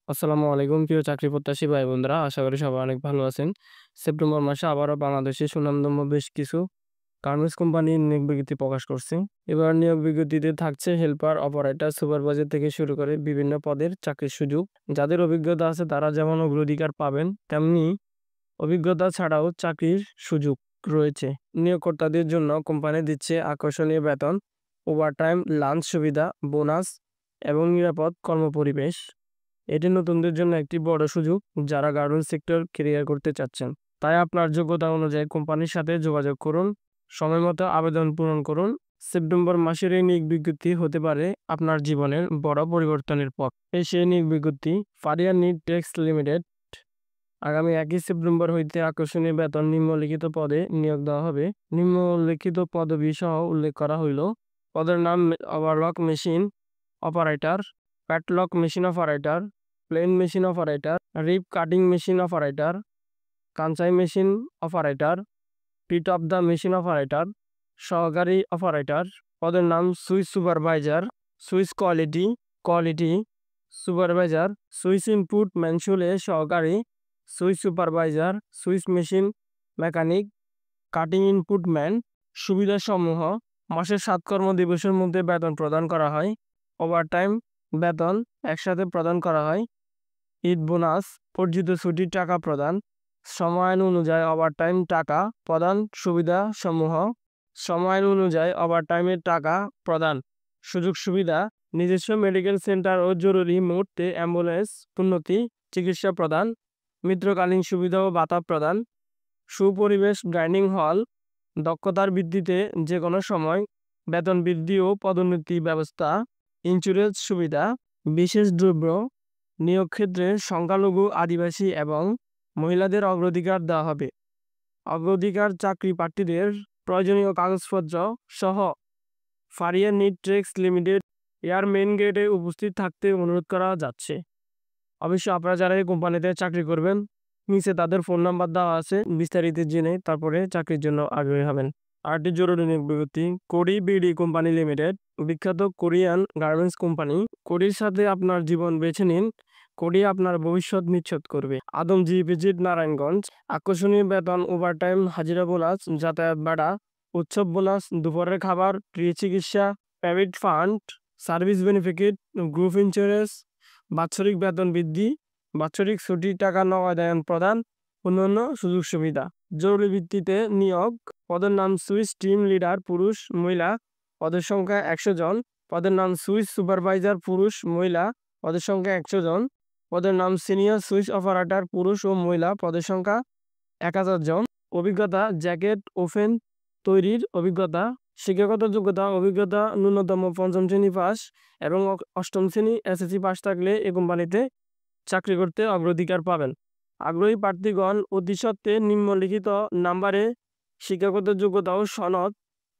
আসসালামু আলাইকুম প্রিয় চাকরি প্রত্যাশী ভাই বোনরা, আশা করি সবাই অনেক ভালো আছেন। সেপ্টেম্বর মাসে আবারও বাংলাদেশে সুনামধন্য বেশ কিছু গার্মেন্টস কোম্পানি নিয়োগ বিজ্ঞপ্তি প্রকাশ করছে। এবার নিয়োগ বিজ্ঞপ্তিতে থাকছে হেল্পার, অপারেটর, সুপারভাইজার থেকে শুরু করে বিভিন্ন পদের চাকরির সুযোগ। যাদের অভিজ্ঞতা আছে তারা যেমন অগ্রাধিকার পাবেন, তেমনি অভিজ্ঞতা ছাড়াও চাকরির সুযোগ রয়েছে। নিয়োগকর্তাদের জন্য কোম্পানি দিচ্ছে আকর্ষণীয় বেতন, ওভারটাইম, লাঞ্চ সুবিধা, বোনাস এবং নিরাপদ কর্মপরিবেশ। এটি নতুনদের জন্য একটি বড় সুযোগ যারা গার্মেন্টস সেক্টর ক্যারিয়ার করতে চাচ্ছেন। তাই আপনার যোগ্যতা অনুযায়ী কোম্পানির সাথে যোগাযোগ করুন, সময়মতো আবেদন পূরণ করুন। সেপ্টেম্বর মাসের এই নিয়োগ বিজ্ঞপ্তি হতে পারে আপনার জীবনের বড় পরিবর্তনের পথ। এই সেই নিয়োগ বিজ্ঞপ্তি। Faria Knit Tex Limited. আগামী 1 সেপ্টেম্বর হইতে আকর্ষণীয় বেতন নিম্নলিখিত পদে নিয়োগ দেওয়া হবে। নিম্নলিখিত পদবি সহ উল্লেখ করা হইল: পদের নাম overlock machine operator, padlock machine operator, plain machine operator, rip cutting machine operator, Kansai machine operator, pit of the machine operator, সহকারী অপারেটর। পদের নাম switch supervisor, switch quality supervisor, switch input ম্যানুয়ালে সহকারী, switch supervisor, switch machine mechanic, cutting input man. সুবিধাসমূহ: মাসের 7 কর্মদিবসের মধ্যে বেতন প্রদান করা হয়। ওভারটাইম বেতন একসাথে প্রদান করা হয়। ঈদ বোনাস, অর্জিত ছুটির টাকা প্রদান। সময়ায়ন অনুযায়ী ওভারটাইম টাকা প্রদান। সুবিধাসমূহ: সময়ায়ন অনুযায়ী ওভারটাইমের টাকা প্রদান। সুযোগ সুবিধা: নিজস্ব মেডিকেল সেন্টার ও জরুরি মুহূর্তে অ্যাম্বুলেন্স উন্নতি চিকিৎসা প্রদান। মৃত্যুকালীন সুবিধা ও ভাতা প্রদান। সুপরিবেশ গ্রাইন্ডিং হল। দক্ষতার ভিত্তিতে যে কোনো সময় বেতন বৃদ্ধি ও পদোন্নতি ব্যবস্থা। ইন্স্যুরেন্স সুবিধা। বিশেষ দ্রব্য: নিয়োগ ক্ষেত্রে সংখ্যালঘু, আদিবাসী এবং মহিলাদের অগ্রাধিকার দেওয়া হবে। অগ্রাধিকার চাকরি প্রার্থীদের প্রয়োজনীয় কাগজপত্র সহ ফারিয়া নিট টেক্স লিমিটেড এয়ার মেইন গেটে উপস্থিত থাকতে অনুরোধ করা যাচ্ছে। অবশ্যই আপনারা যারা এই কোম্পানিতে চাকরি করবেন, নিচে তাদের ফোন নাম্বার দেওয়া আছে, বিস্তারিত জেনে তারপরে চাকরির জন্য আগ্রহী হবেন। আরেকটি জরুরি নিয়োগ বিজ্ঞপ্তি: কোরি বিডি কোম্পানি লিমিটেড, বিখ্যাত কোরিয়ান গার্মেন্টস কোম্পানি। কোরির সাথে আপনার জীবন বেছে নিন, কোরি আপনার ভবিষ্যৎ নিশ্চিত করবে। আদমজি ভিজিট নারায়ণগঞ্জ। আকর্ষণীয় বেতন, ওভারটাইম, হাজিরা বোনাস, যাতায়াত ভাড়া, উৎসব বোনাস, দুপুরের খাবার, ফ্রি চিকিৎসা, private fund, service benefit, group insurance, বাৎসরিক বেতন বৃদ্ধি, বাৎসরিক ছুটির টাকা নগদায়ন প্রদান, অন্যান্য সুযোগ সুবিধা। জরুরি ভিত্তিতে নিয়োগ। পদের নাম সুইচ টিম লিডার পুরুষ মহিলা, পদের সংখ্যা 100 জন। পদের নাম সুইচ সুপারভাইজার পুরুষ মহিলা, পদের সংখ্যা 100 জন। পদের নাম সিনিয়র সুইচ অপারেটর পুরুষ ও মহিলা, পদের সংখ্যা 1000 জন। অভিজ্ঞতা: জ্যাকেট ওভেন তৈরির অভিজ্ঞতা। শিক্ষাগত যোগ্যতা: অভিজ্ঞতা ন্যূনতম 5ম শ্রেণী পাস এবং 8ম শ্রেণী এসএসসি পাস থাকলে এই কোম্পানিতে চাকরি করতে অগ্রাধিকার পাবেন। আগ্রহী প্রার্থীগণ অতি সত্ত্বে নিম্নলিখিত নাম্বারে শিক্ষাগত যোগ্যতা ও সনদ,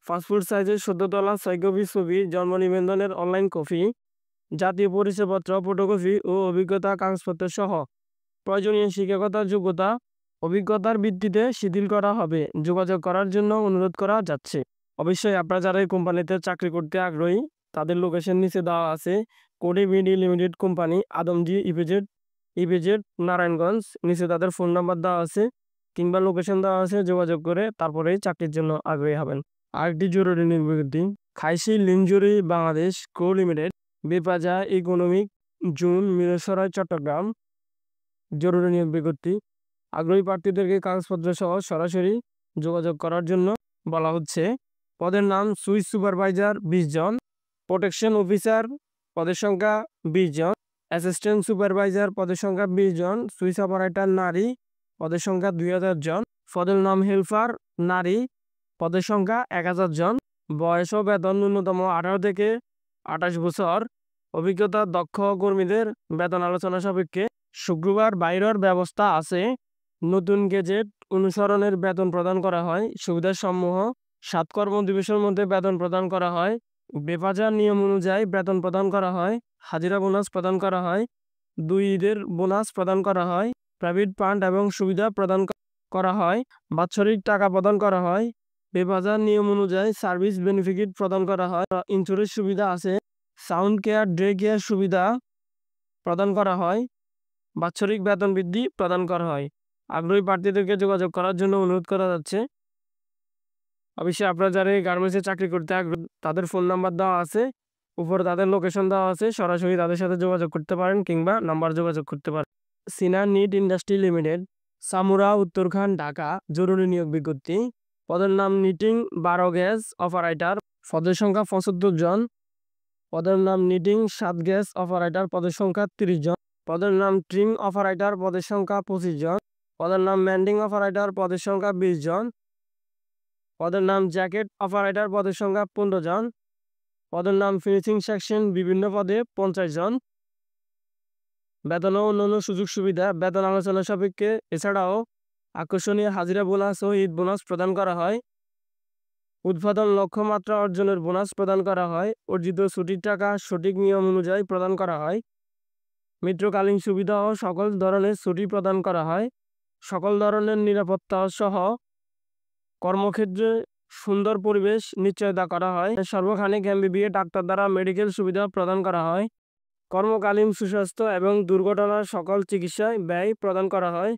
পাসপোর্ট সাইজের 14 তলা 6 কপি ছবি, জন্ম নিবন্ধনের অনলাইন কপি, জাতীয় পরিচয়পত্র ফটোকপি ও অভিজ্ঞতা কাগজপত্র সহ প্রয়োজনীয় শিক্ষাগত যোগ্যতা অভিজ্ঞতার ভিত্তিতে শিথিল করা হবে। যোগাযোগ করার জন্য অনুরোধ করা যাচ্ছে। অবশ্যই আপনারা যারা এই কোম্পানিতে চাকরি করতে আগ্রহী তাদের লোকেশন নিচে দেওয়া আছে। কোরি BD limited company, Adamjee EPZ Narayanganj. নিচে তাদের ফোন নাম্বার দেওয়া আছে কিংবা লোকেশন দেওয়া আছে, যোগাযোগ করে তারপরেই চাকরির জন্য আগ্রহী হবেন। আরেকটি জরুরি নিয়োগ বিজ্ঞপ্তি: খাইসি lingerie Bangladesh co limited, BEPZA economic zone, Mirsarai, Chittagong. জরুরি নিয়োগ বিজ্ঞপ্তি। আগ্রহী প্রার্থীদেরকে কাগজপত্র সহ সরাসরি যোগাযোগ করার জন্য বলা হচ্ছে। পদের নাম সুইচ সুপারভাইজার 20 জন, প্রোটেকশন অফিসার পদের সংখ্যা 20 জন, অ্যাসিস্ট্যান্ট সুপারভাইজার পদের সংখ্যা 20 জন, সুইচ অপারেটর নারী পদের সংখ্যা 2000 জন, পদের নাম হেল্পার নারী পদের সংখ্যা 1000 জন। বয়স ও বেতন ন্যূনতম 18 থেকে 28 বছর। অভিজ্ঞতা দক্ষ কর্মীদের বেতন আলোচনা সাপেক্ষে শুক্রবার বাইরের ব্যবস্থা আছে। নতুন গেজেট অনুসরণের বেতন প্রদান করা হয়। সুবিধাসমূহ: 7 কর্মদিবসের মধ্যে বেতন প্রদান করা হয়। বেপাজার নিয়ম অনুযায়ী বেতন প্রদান করা হয়। হাজিরা বোনাস প্রদান করা হয়। 2 ঈদের বোনাস প্রদান করা হয়। প্রাইভেট ফান্ড এবং সুবিধা প্রদান করা হয়। বাৎসরিক টাকা প্রদান করা হয়। বেপাজার নিয়ম অনুযায়ী সার্ভিস বেনিফিট প্রদান করা হয়। ইন্স্যুরেন্স সুবিধা আছে। সাউন্ড কেয়ার, ডে কেয়ার সুবিধা প্রদান করা হয়। বাৎসরিক বেতন বৃদ্ধি প্রদান করা হয়। আগ্রহী প্রার্থীদেরকে যোগাযোগ করার জন্য অনুরোধ করা যাচ্ছে। অবশ্যই আপনারা যারা এই গার্মেন্টসে চাকরি করতে আগ্রহী তাদের ফোন নাম্বার দেওয়া আছে, উপরে তাদের লোকেশন দেওয়া আছে, সরাসরি তাদের সাথে যোগাযোগ করতে পারেন কিংবা নাম্বার যোগাযোগ করতে পারেন। সিনার নিট ইন্ডাস্ট্রি লিমিটেড, সামুরা, উত্তরখান, ঢাকা। জরুরি নিয়োগ বিজ্ঞপ্তি। পদের নাম নিটিং 12 গ্যাস অপারেটর, পদের সংখ্যা 75 জন। পদের নাম নিটিং 7 গ্যাস অপারেটর, পদের সংখ্যা 30 জন। পদের নাম ট্রিম অপারেটর, পদের সংখ্যা 25 জন। পদের নাম ম্যান্ডিং অপারেটর, পদের সংখ্যা 20 জন। পদের নাম জ্যাকেট অপারেটর, পদের সংখ্যা 15 জন। পদের নাম ফিনিশিং সেকশন বিভিন্ন পদে 50 জন। বেতন ও অন্যান্য সুযোগ সুবিধা। বেতন আলোচনা সাপেক্ষে। এছাড়াও আকর্ষণীয় হাজিরা বোনাস ও ঈদ বোনাস প্রদান করা হয়। উৎপাদন লক্ষ্যমাত্রা অর্জনের বোনাস প্রদান করা হয়। অর্জিত ছুটির টাকা সঠিক নিয়ম অনুযায়ী প্রদান করা হয়। মৃত্যুকালীন সুবিধা ও সকল ধরনের ছুটি প্রদান করা হয়। সকল ধরনের নিরাপত্তা সহ কর্মক্ষেত্রে সুন্দর পরিবেশ নিশ্চয়তা করা হয়। সর্বখানিক এমবিবিএস ডাক্তার দ্বারা মেডিকেল সুবিধা প্রদান করা হয়। কর্মকালীন সুস্বাস্থ্য এবং দুর্ঘটনার সকল চিকিৎসায় ব্যয় প্রদান করা হয়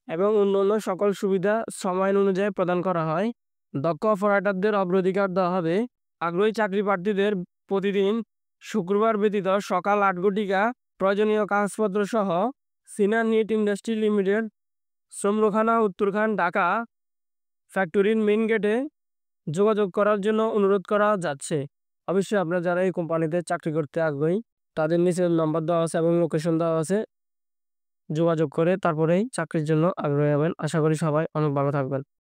এবং অন্যান্য সকল সুবিধা সময় অনুযায়ী প্রদান করা হয়। দক্ষ অপারেটরদের অগ্রাধিকার দেওয়া হবে। আগ্রহী চাকরি প্রার্থীদের প্রতিদিন শুক্রবার ব্যতীত সকাল 8 ঘটিকা প্রয়োজনীয় কাগজপত্র সহ সিনার নিট ইন্ডাস্ট্রি লিমিটেড, শ্রমখানা, উত্তরখান, ঢাকা ফ্যাক্টরির মেইন গেটে যোগাযোগ করার জন্য অনুরোধ করা যাচ্ছে। অবশ্যই আপনারা যারা এই কোম্পানিতে চাকরি করতে আগ্রহী তাদের নিচে নাম্বার দেওয়া আছে এবং লোকেশন দেওয়া আছে, যোগাযোগ করে তারপরেই চাকরির জন্য আগ্রহী হবেন। আশা করি সবাই অনেক ভালো থাকবেন।